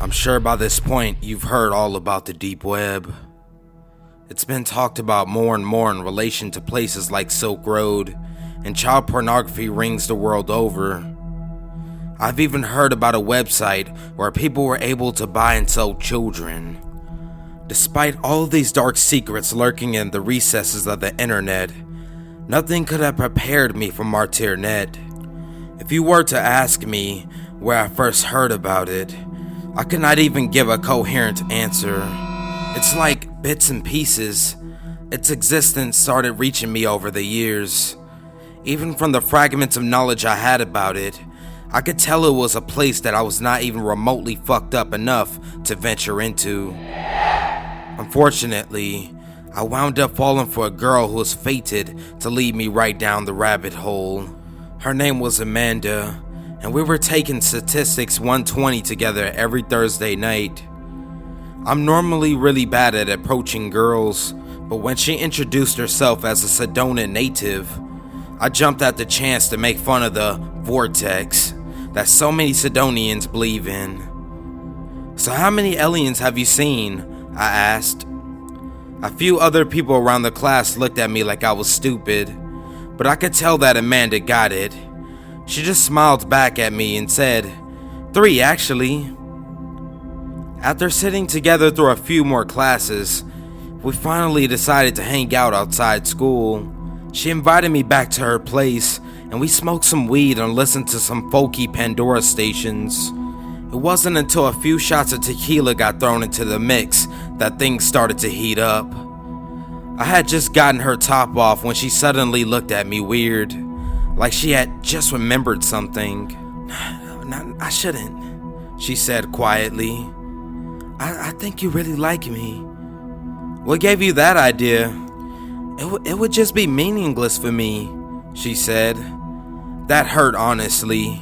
I'm sure by this point you've heard all about the deep web. It's been talked about more and more in relation to places like Silk Road, and child pornography rings the world over. I've even heard about a website where people were able to buy and sell children. Despite all of these dark secrets lurking in the recesses of the internet, nothing could have prepared me for MartyrNet. If you were to ask me where I first heard about it, I could not even give a coherent answer. It's like bits and pieces. Its existence started reaching me over the years. Even from the fragments of knowledge I had about it, I could tell it was a place that I was not even remotely fucked up enough to venture into. Unfortunately, I wound up falling for a girl who was fated to lead me right down the rabbit hole. Her name was Amanda, and we were taking Statistics 120 together every Thursday night. I'm normally really bad at approaching girls, but when she introduced herself as a Sedona native, I jumped at the chance to make fun of the vortex that so many Sedonians believe in. "So how many aliens have you seen?" I asked. A few other people around the class looked at me like I was stupid, but I could tell that Amanda got it. She just smiled back at me and said, "3 actually." After sitting together through a few more classes, we finally decided to hang out outside school. She invited me back to her place, and we smoked some weed and listened to some folky Pandora stations. It wasn't until a few shots of tequila got thrown into the mix that things started to heat up. I had just gotten her top off when she suddenly looked at me weird, like she had just remembered something. I shouldn't," she said quietly. I think you really like me." "What gave you that idea?" It would just be meaningless for me," she said. That hurt, honestly.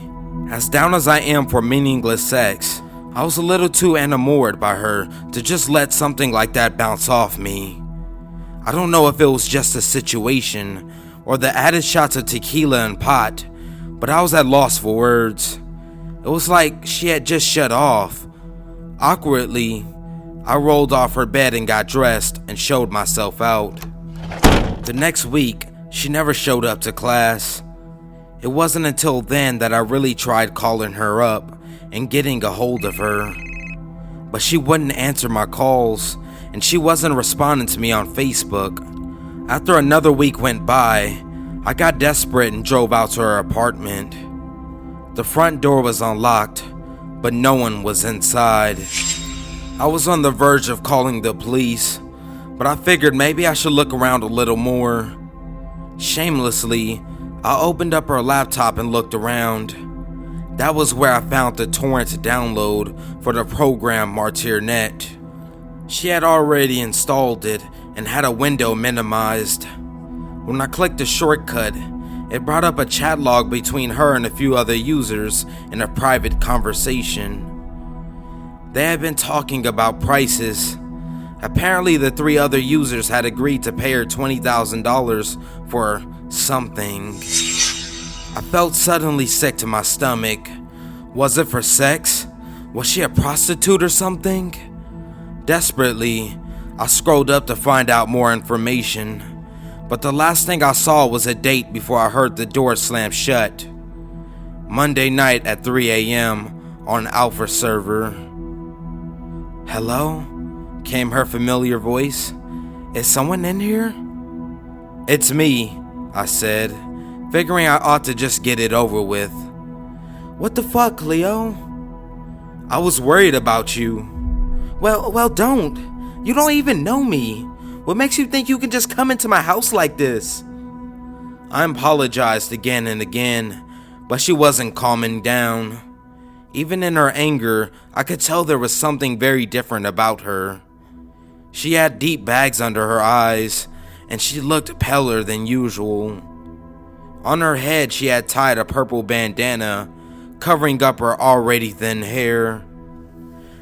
As down as I am for meaningless sex, I was a little too enamored by her to just let something like that bounce off me. I don't know if it was just the situation or the added shots of tequila and pot, but I was at loss for words. It was like she had just shut off. Awkwardly, I rolled off her bed and got dressed and showed myself out. The next week, she never showed up to class. It wasn't until then that I really tried calling her up and getting a hold of her. But she wouldn't answer my calls, and she wasn't responding to me on Facebook. After another week went by, I got desperate and drove out to her apartment. The front door was unlocked, but no one was inside. I was on the verge of calling the police, but I figured maybe I should look around a little more. Shamelessly, I opened up her laptop and looked around. That was where I found the torrent download for the program MartyrNet. She had already installed it and had a window minimized. When I clicked the shortcut, it brought up a chat log between her and a few other users in a private conversation. They had been talking about prices. Apparently the 3 other users had agreed to pay her $20,000 for something. I felt suddenly sick to my stomach. Was it for sex? Was she a prostitute or something? Desperately, I scrolled up to find out more information, but the last thing I saw was a date before I heard the door slam shut. Monday night at 3 a.m. on Alpha server. "Hello?" came her familiar voice. "Is someone in here?" "It's me," I said, figuring I ought to just get it over with. "What the fuck, Leo?" "I was worried about you." Well, don't. You don't even know me. What makes you think you can just come into my house like this?" I apologized again and again, but she wasn't calming down. Even in her anger, I could tell there was something very different about her. She had deep bags under her eyes, and she looked paler than usual. On her head, she had tied a purple bandana, covering up her already thin hair.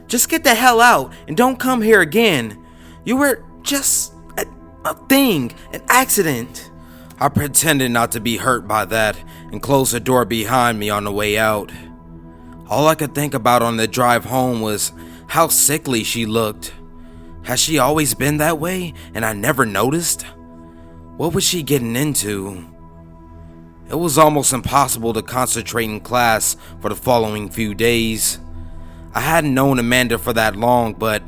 "Just get the hell out and don't come here again. You were just a thing, an accident." I pretended not to be hurt by that and closed the door behind me on the way out. All I could think about on the drive home was how sickly she looked. Has she always been that way and I never noticed? What was she getting into? It was almost impossible to concentrate in class for the following few days. I hadn't known Amanda for that long, but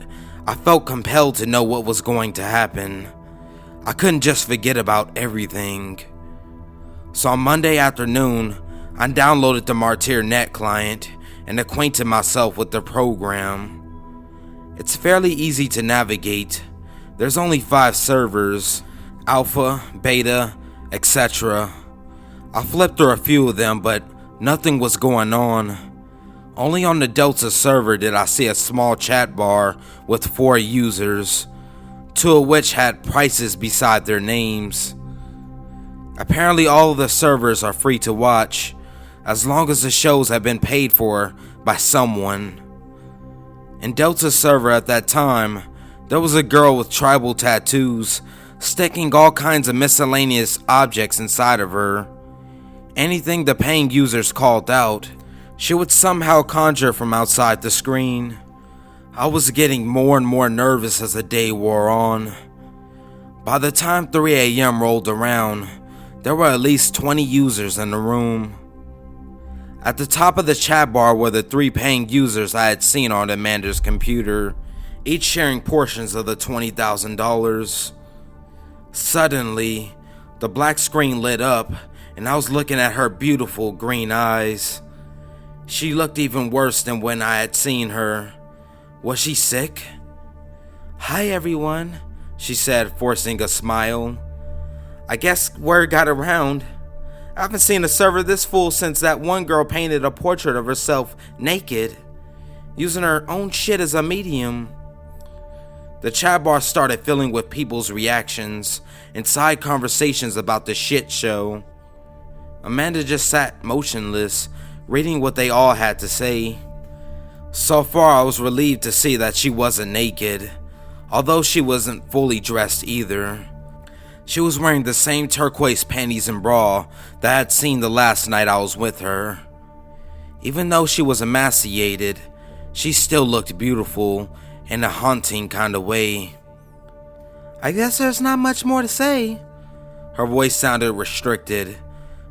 I felt compelled to know what was going to happen. I couldn't just forget about everything. So on Monday afternoon, I downloaded the Martyr.net client and acquainted myself with the program. It's fairly easy to navigate. There's only 5 servers, alpha, beta, etc. I flipped through a few of them, but nothing was going on. Only on the Delta server did I see a small chat bar with 4 users, 2 of which had prices beside their names. Apparently all of the servers are free to watch, as long as the shows have been paid for by someone. In Delta's server at that time, there was a girl with tribal tattoos, sticking all kinds of miscellaneous objects inside of her. Anything the paying users called out, she would somehow conjure from outside the screen. I was getting more and more nervous as the day wore on. By the time 3 a.m. rolled around, there were at least 20 users in the room. At the top of the chat bar were the 3 paying users I had seen on Amanda's computer, each sharing portions of the $20,000. Suddenly, the black screen lit up and I was looking at her beautiful green eyes. She looked even worse than when I had seen her. Was she sick? "Hi everyone," she said, forcing a smile. "I guess word got around. I haven't seen a server this full since that one girl painted a portrait of herself naked, using her own shit as a medium." The chat bar started filling with people's reactions and side conversations about the shit show. Amanda just sat motionless, reading what they all had to say. So far, I was relieved to see that she wasn't naked, although she wasn't fully dressed either. She was wearing the same turquoise panties and bra that I had seen the last night I was with her. Even though she was emaciated, she still looked beautiful in a haunting kind of way. "I guess there's not much more to say." Her voice sounded restricted,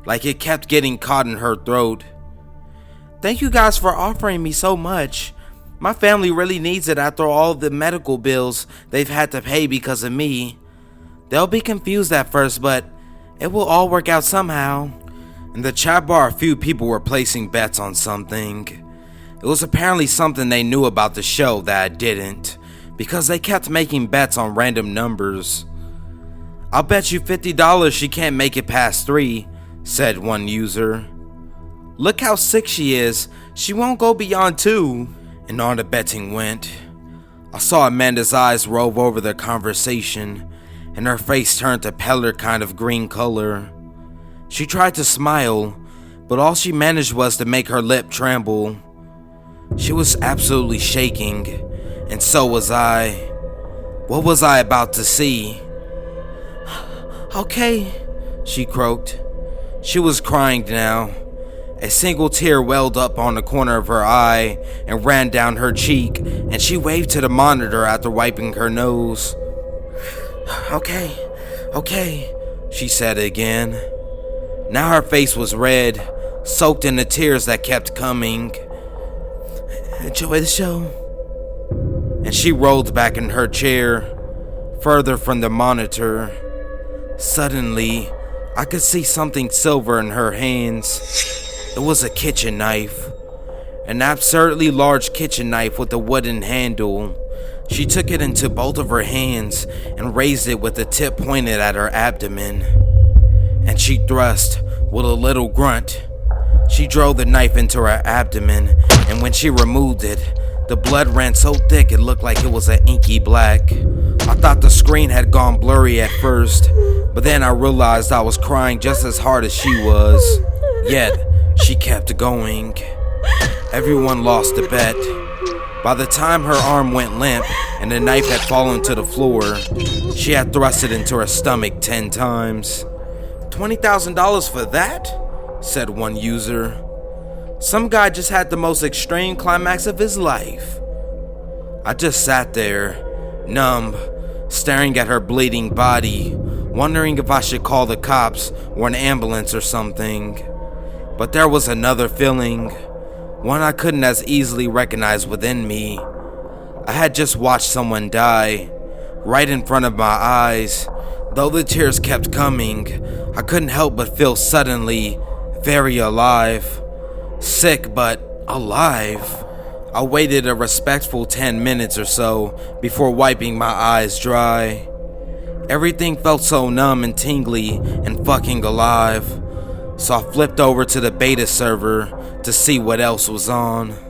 like it kept getting caught in her throat. "Thank you guys for offering me so much. My family really needs it after all the medical bills they've had to pay because of me. They'll be confused at first, but it will all work out somehow." In the chat bar, a few people were placing bets on something. It was apparently something they knew about the show that I didn't, because they kept making bets on random numbers. "I'll bet you $50 she can't make it past 3, said one user. "Look how sick she is. She won't go beyond 2. And on the betting went. I saw Amanda's eyes rove over the conversation, and her face turned a paler kind of green color. She tried to smile, but all she managed was to make her lip tremble. She was absolutely shaking, and so was I. What was I about to see? "Okay," she croaked. She was crying now. A single tear welled up on the corner of her eye and ran down her cheek, and she waved to the monitor after wiping her nose. Okay, she said again. Now her face was red, soaked in the tears that kept coming. "Enjoy the show." And she rolled back in her chair, further from the monitor. Suddenly, I could see something silver in her hands. It was a kitchen knife. An absurdly large kitchen knife with a wooden handle. She took it into both of her hands and raised it with the tip pointed at her abdomen. And she thrust with a little grunt. She drove the knife into her abdomen, and when she removed it, the blood ran so thick it looked like it was an inky black. I thought the screen had gone blurry at first, but then I realized I was crying just as hard as she was. Yet, she kept going. Everyone lost the bet. By the time her arm went limp and the knife had fallen to the floor, she had thrust it into her stomach 10 times. $20,000 for that? Said one user. Some guy just had the most extreme climax of his life. I just sat there, numb, staring at her bleeding body, wondering if I should call the cops or an ambulance or something. But there was another feeling, one I couldn't as easily recognize within me. I had just watched someone die, right in front of my eyes. Though the tears kept coming, I couldn't help but feel suddenly very alive. Sick, but alive. I waited a respectful 10 minutes or so before wiping my eyes dry. Everything felt so numb and tingly and fucking alive. So I flipped over to the beta server to see what else was on.